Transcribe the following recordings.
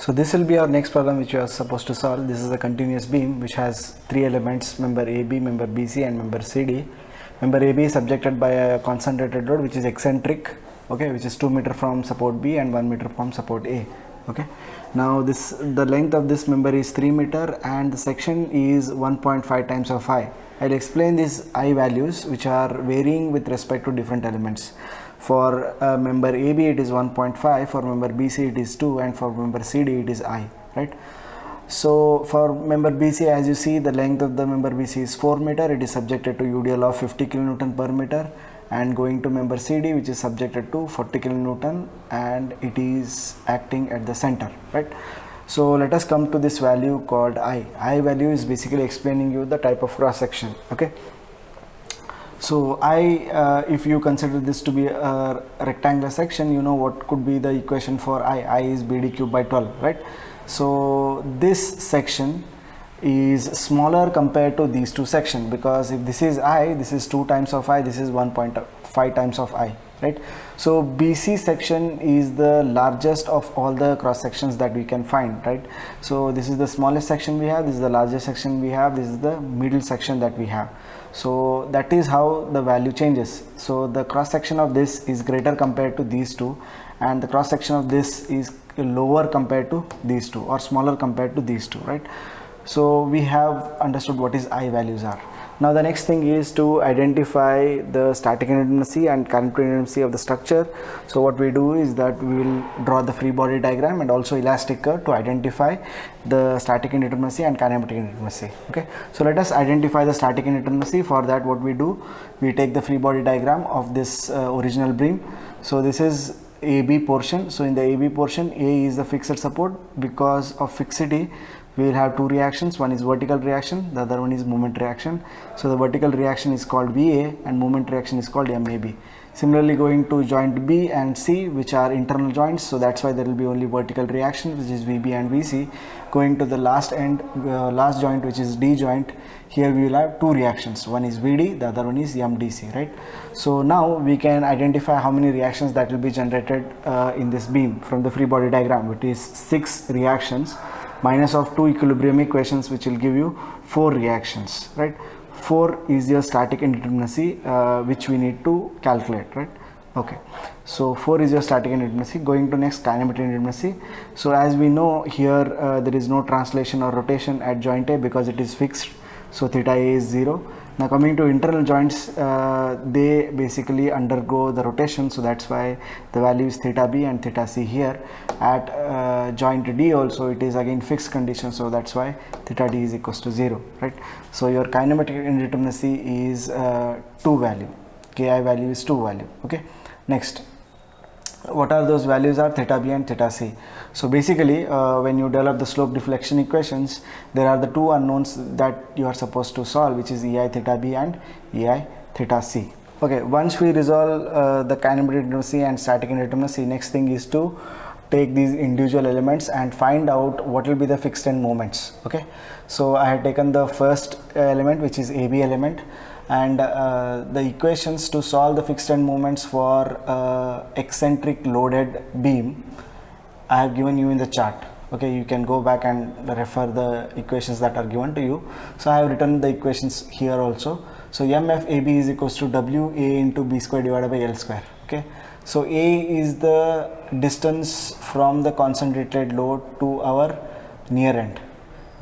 So this will be our next problem which we are supposed to solve. This is a continuous beam which has three elements, member AB, member BC and member CD. Member AB is subjected by a concentrated load which is eccentric, okay, which is 2 meter from support B and 1 meter from support A. Okay, now the length of this member is 3 meter and the section is 1.5 times of I. I'll explain these I values which are varying with respect to different elements. For member AB it is 1.5, for member BC it is 2 and for member CD it is I, right? So for member BC, as you see, the length of the member BC is 4 meter. It is subjected to UDL of 50 kilonewton per meter, and going to member CD which is subjected to 40 kilonewton and it is acting at the center, right? So let us come to this value called I. I value is basically explaining you the type of cross section, okay? So if you consider this to be a rectangular section, you know what could be the equation for I. I is BD cube by 12, right? So this section is smaller compared to these two sections, because if this is I, this is 2 times of I, this is 1.5 times of I, right? So BC section is the largest of all the cross sections that we can find, right? So this is the smallest section we have, this is the largest section we have, this is the middle section that we have. So that is how the value changes. So the cross section of this is greater compared to these two, and the cross section of this is lower compared to these two, or smaller compared to these two, right? So we have understood what is I values are. Now the next thing is to identify the static indeterminacy and kinetic indeterminacy of the structure. So what we do is that we will draw the free body diagram and also elastic curve to identify the static indeterminacy and kinematic indeterminacy. Okay, so let us identify the static indeterminacy. For that, what we do, we take the free body diagram of this original beam. So this is AB portion. So in the AB portion, A is the fixed support. Because of fixity, we will have two reactions. One is vertical reaction, the other one is moment reaction. So the vertical reaction is called VA and moment reaction is called MAB. Similarly, going to joint B and C, which are internal joints, so that's why there will be only vertical reaction, which is VB and VC. Going to the last end, last joint, which is D joint, here we will have two reactions. One is VD, the other one is MDC, right? So now we can identify how many reactions that will be generated in this beam from the free body diagram, which is 6 reactions minus of 2 equilibrium equations, which will give you 4 reactions, right? 4 is your static indeterminacy, which we need to calculate, right? Okay, so 4 is your static indeterminacy. Going to next, kinematic indeterminacy. So as we know here, there is no translation or rotation at joint A because it is fixed, so theta A is 0. Now coming to internal joints, they basically undergo the rotation, so that's why the value is theta B and theta C here. At joint D also it is again fixed condition, so that's why theta D is equals to 0, right? So your kinematic indeterminacy is 2 value, Ki value is 2 value, okay? Next, what are those values are theta B and theta C. So basically when you develop the slope deflection equations, there are the two unknowns that you are supposed to solve, which is EI theta B and EI theta C. Okay, once we resolve the kinematic indeterminacy and static indeterminacy, next thing is to take these individual elements and find out what will be the fixed end moments. Okay, so I have taken the first element, which is AB element, and the equations to solve the fixed end moments for eccentric loaded beam I have given you in the chart. Okay, you can go back and refer the equations that are given to you. So I have written the equations here also. So MFAB is equals to WA into B square divided by L square. Okay, so A is the distance from the concentrated load to our near end.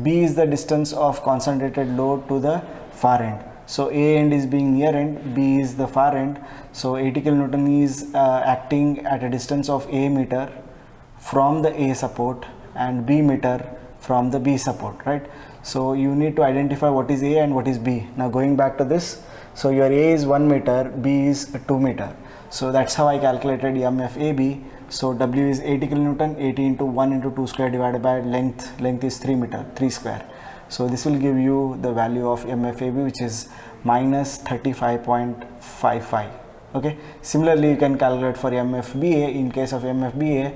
B is the distance of concentrated load to the far end. So A end is being near end, B is the far end. So 80 kilonewton is acting at a distance of A meter from the A support and B meter from the B support, right? So you need to identify what is A and what is B. Now going back to this, so your A is 1 meter, B is 2 meter. So that's how I calculated MFAB. So W is 80 kilonewton, 80 into 1 into 2 square divided by length is 3 meter, 3 square. So this will give you the value of MFAB, which is minus 35.55. Okay, similarly you can calculate for MFBA. In case of MFBA,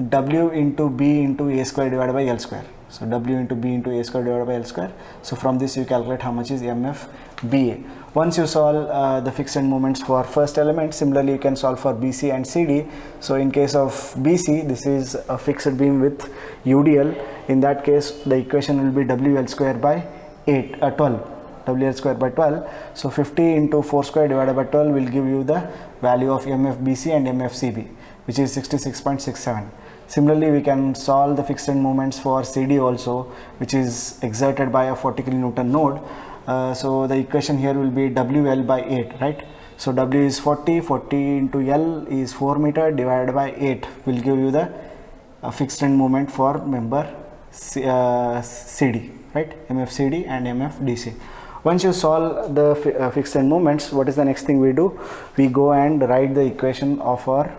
W into B into A square divided by L square. So W into B into A square divided by L square. So from this you calculate how much is MFBA. Once you solve the fixed end moments for first element, similarly you can solve for BC and CD. So in case of BC, this is a fixed beam with UDL. In that case, the equation will be WL square by 12. WL square by 12. So 50 into 4 square divided by 12 will give you the value of MFBC and MFCB, which is 66.67. Similarly, we can solve the fixed end moments for CD also, which is exerted by a 40 kilonewton node. So the equation here will be WL by 8, right? So W is 40, 40 into L is 4 meter divided by 8 will give you the fixed end moment for member CD, right? MFCD and MFDC. Once you solve the fixed end moments, what is the next thing we do? We go and write the equation of our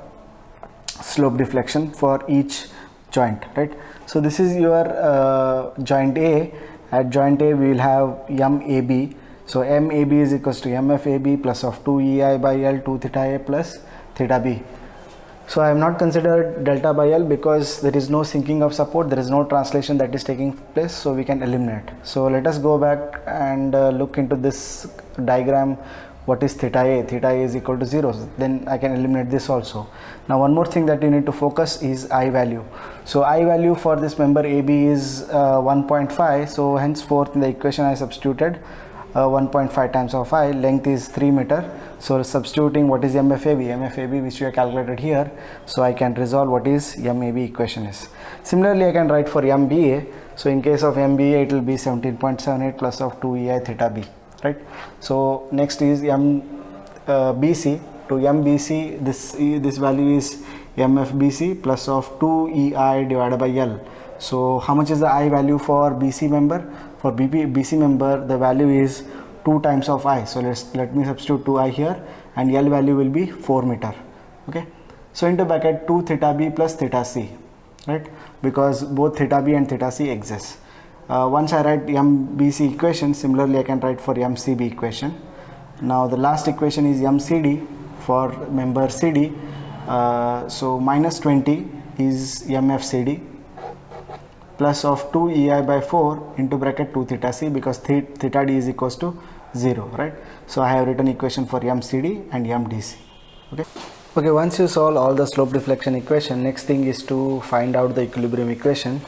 slope deflection for each joint, right? So this is your joint A. At joint A we will have MAB. So MAB is equals to MFAB plus of 2EI by L 2 theta A plus theta B. So I have not considered delta by L because there is no sinking of support, there is no translation that is taking place, so we can eliminate. So let us go back and look into this diagram. What is theta A? Theta A is equal to 0. Then I can eliminate this also. Now one more thing that you need to focus is I value. So I value for this member AB is 1.5. So henceforth in the equation I substituted 1.5 times of I. Length is 3 meter. So substituting what is MFAB which we have calculated here. So I can resolve what is MAB equation is. Similarly I can write for MBA. So in case of MBA it will be 17.78 plus of 2EI theta B. Right. So next is BC. To MBC, this value is MFBC plus of 2EI divided by L. So how much is the I value for BC member? For BC member, the value is 2 times of I. So let me substitute 2I here, and L value will be 4 meter. Okay. So into bracket 2 theta B plus theta C, right? Because both theta B and theta C exist. Once I write MBC equation, similarly I can write for MCB equation. Now the last equation is MCD for member CD. So minus 20 is MFCD plus of 2 EI by 4 into bracket 2 theta C, because theta D is equals to 0, right? So I have written equation for MCD and MDC. Okay, once you solve all the slope deflection equation, next thing is to find out the equilibrium equation.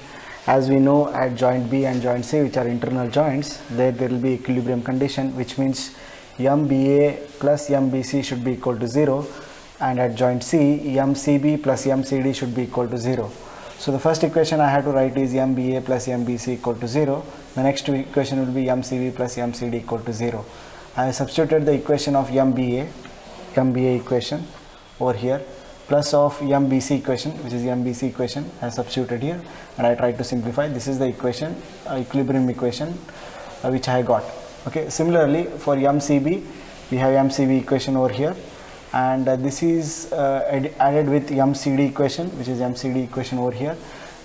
As we know, at joint B and joint C, which are internal joints, there will be equilibrium condition, which means MBA plus MBC should be equal to 0, and at joint C, MCB plus MCD should be equal to 0. So the first equation I have to write is MBA plus MBC equal to 0. The next equation will be MCB plus MCD equal to 0. I have substituted the equation of MBA equation over here, plus of MBC equation, which is MBC equation, I substituted here, and I tried to simplify. This is the equation, equilibrium equation, which I got. Okay. Similarly for MCB, we have MCB equation over here, and this is added with MCD equation, which is MCD equation over here.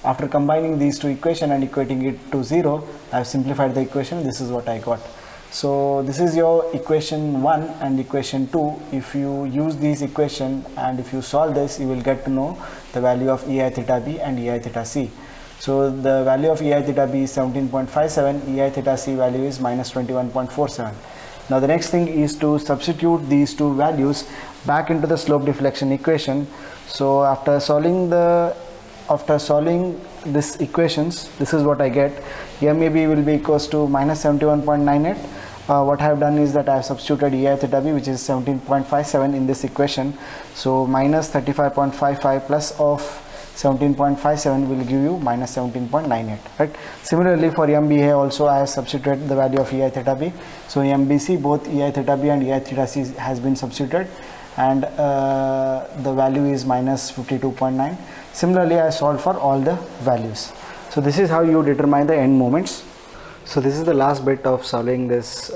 After combining these two equations and equating it to 0, I have simplified the equation. This is what I got. So this is your equation 1 and equation 2. If you use these equation and if you solve this, you will get to know the value of EI theta B and EI theta C. So the value of EI theta B is 17.57, EI theta C value is minus 21.47. Now the next thing is to substitute these two values back into the slope deflection equation. So after solving this equations, this is what I get. MAB will be equals to minus 71.98. What I have done is that I have substituted EI theta B, which is 17.57 in this equation. So minus 35.55 plus of 17.57 will give you minus 17.98, right? Similarly for MBA also I have substituted the value of EI theta B. So MBC, both EI theta B and EI theta C has been substituted, and the value is minus 52.9. Similarly I solved for all the values. So this is how you determine the end moments. So this is the last bit of solving this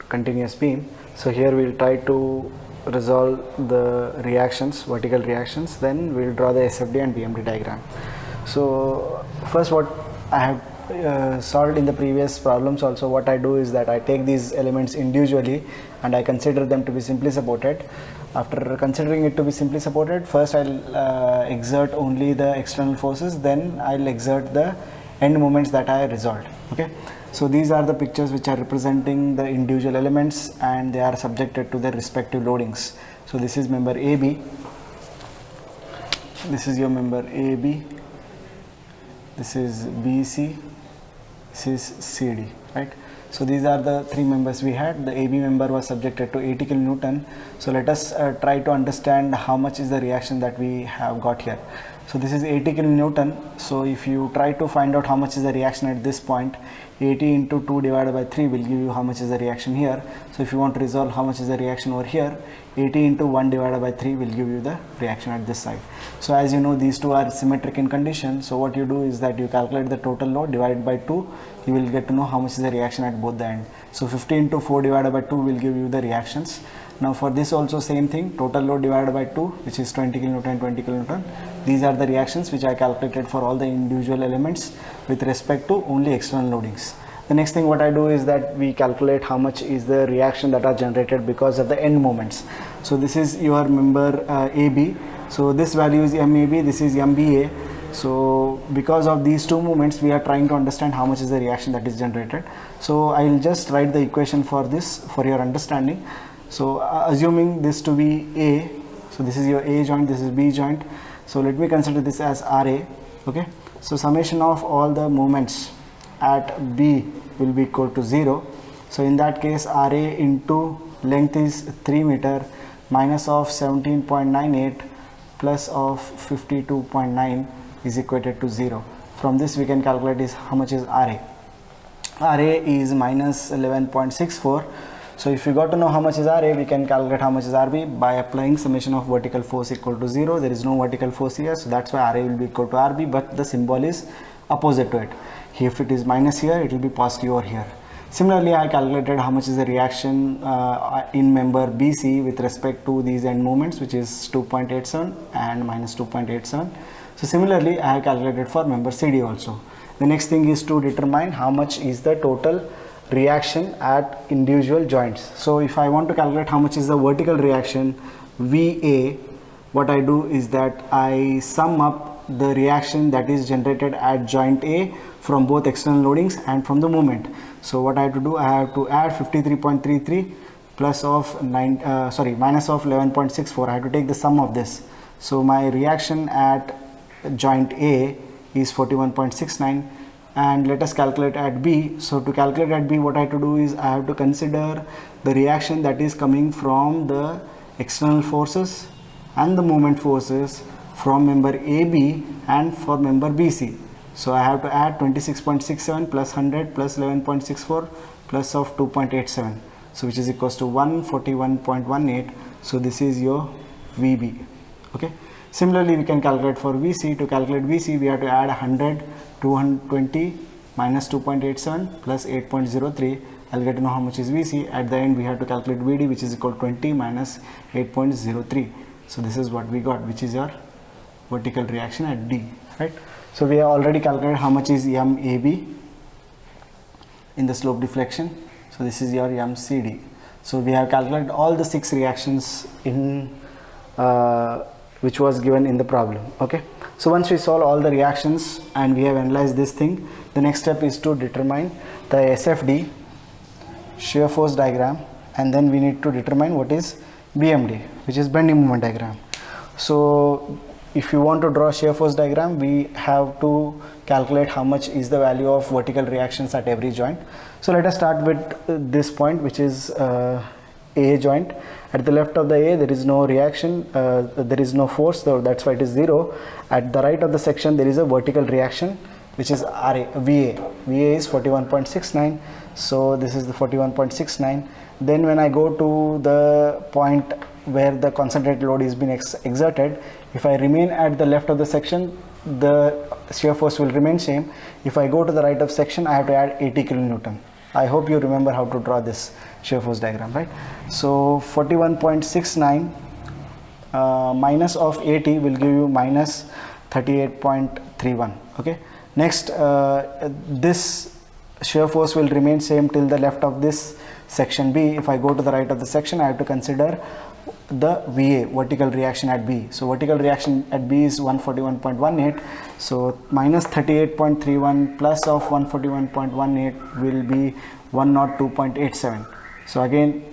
continuous beam. So here we'll try to resolve the reactions, vertical reactions, then we'll draw the SFD and BMD diagram. So first, what I have solved in the previous problems also, what I do is that I take these elements individually and I consider them to be simply supported. After considering it to be simply supported, first I'll exert only the external forces, then I'll exert the end moments that I resolved. Okay. So these are the pictures which are representing the individual elements and they are subjected to their respective loadings. So this is member AB, this is your member AB, this is BC, this is CD, right? So these are the three members we had. The AB member was subjected to 80 kilonewton. So let us try to understand how much is the reaction that we have got here. So this is 80 kilonewton. So if you try to find out how much is the reaction at this point, 80 into 2 divided by 3 will give you how much is the reaction here. So if you want to resolve how much is the reaction over here, 80 into 1 divided by 3 will give you the reaction at this side. So as you know, these two are symmetric in condition. So what you do is that you calculate the total load divided by 2. You will get to know how much is the reaction at both the end. So 50 into 4 divided by 2 will give you the reactions. Now for this also same thing, total load divided by 2, which is 20 kilonewton, 20 kilonewton. These are the reactions which I calculated for all the individual elements with respect to only external loadings. The next thing what I do is that we calculate how much is the reaction that are generated because of the end moments. So this is your member AB. So this value is MAB, this is MBA. So because of these two movements, we are trying to understand how much is the reaction that is generated. So I will just write the equation for this for your understanding. So assuming this to be A, so this is your A joint, this is B joint. So let me consider this as RA. Okay. So summation of all the moments at B will be equal to 0. So in that case, RA into length is 3 meter minus of 17.98 plus of 52.9 is equated to 0. From this we can calculate is how much is RA. RA is minus 11.64. So if you got to know how much is RA, we can calculate how much is RB by applying summation of vertical force equal to 0. There is no vertical force here, so that's why RA will be equal to RB, but the symbol is opposite to it. If it is minus here, it will be positive over here. Similarly, I calculated how much is the reaction in member BC with respect to these end moments, which is 2.87 and minus 2.87. So similarly, I have calculated for member CD also. The next thing is to determine how much is the total reaction at individual joints. So if I want to calculate how much is the vertical reaction VA, what I do is that I sum up the reaction that is generated at joint A from both external loadings and from the moment. So what I have to do, I have to add 53.33 plus of minus of 11.64. I have to take the sum of this. So my reaction at joint A is 41.69. and let us calculate at B. So to calculate at B, what I have to do is I have to consider the reaction that is coming from the external forces and the moment forces from member AB and for member BC. So I have to add 26.67 plus 100 plus 11.64 plus of 2.87, so which is equals to 141.18. so this is your VB. Okay. Similarly, we can calculate for VC. To calculate VC, we have to add 100, 220 minus 2.87 plus 8.03. I'll get to know how much is VC. At the end, we have to calculate VD, which is equal to 20 minus 8.03. So this is what we got, which is your vertical reaction at D, right? So we have already calculated how much is MAB in the slope deflection. So this is your MCD. So we have calculated all the 6 reactions in which was given in the problem. Okay. So once we solve all the reactions and we have analyzed this thing, the next step is to determine the SFD, shear force diagram, and then we need to determine what is BMD, which is bending moment diagram. So if you want to draw shear force diagram, we have to calculate how much is the value of vertical reactions at every joint. So let us start with this point, which is A joint. At the left of the A, there is no reaction, there is no force, so that's why it is 0. At the right of the section, there is a vertical reaction, which is VA. VA is 41.69. So this is the 41.69. Then when I go to the point where the concentrated load is being exerted, if I remain at the left of the section, the shear force will remain same. If I go to the right of section, I have to add 80 kilonewton. I hope you remember how to draw this shear force diagram, right? So 41.69 minus of 80 will give you minus 38.31. Okay. Next, this shear force will remain same till the left of this section B. If I go to the right of the section, I have to consider the VA, vertical reaction at B. So vertical reaction at B is 141.18. So minus 38.31 plus of 141.18 will be 102.87. So again,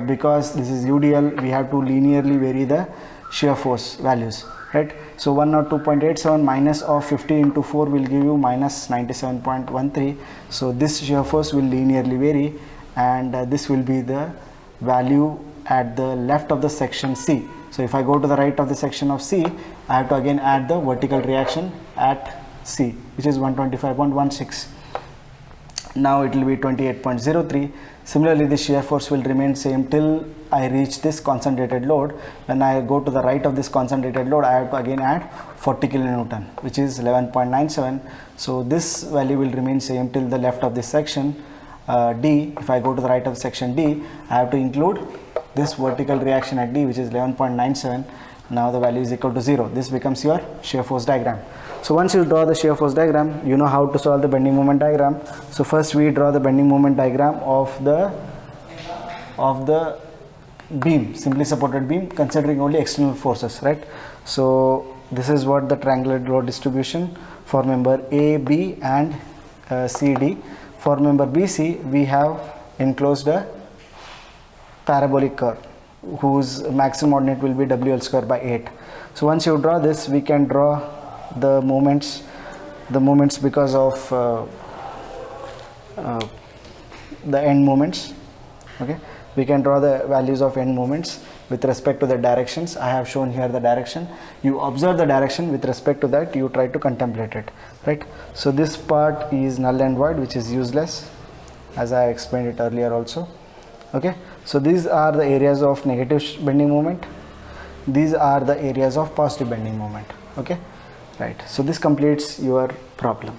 because this is UDL, we have to linearly vary the shear force values, right? So 102.87 minus of 50 into 4 will give you minus 97.13. So this shear force will linearly vary, and this will be the value at the left of the section C. So if I go to the right of the section of C, I have to again add the vertical reaction at C, which is 125.16. Now it will be 28.03. Similarly, the shear force will remain same till I reach this concentrated load. When I go to the right of this concentrated load, I have to again add 40 kilonewton, which is 11.97. So this value will remain same till the left of this section D. If I go to the right of section D, I have to include this vertical reaction at D, which is 11.97. Now the value is equal to 0. This becomes your shear force diagram. So once you draw the shear force diagram, you know how to solve the bending moment diagram. So first we draw the bending moment diagram of the beam, simply supported beam, considering only external forces, right? So this is what the triangular load distribution for member A, B and CD. For member BC, we have enclosed a parabolic curve whose maximum ordinate will be WL square by 8. So once you draw this, we can draw the moments because of the end moments. Okay, we can draw the values of end moments with respect to the directions. I have shown here the direction. You observe the direction, with respect to that you try to contemplate it, right? So this part is null and void, which is useless, as I explained it earlier also. Okay, so these are the areas of negative bending moment, these are the areas of positive bending moment. Okay, right, so this completes your problem.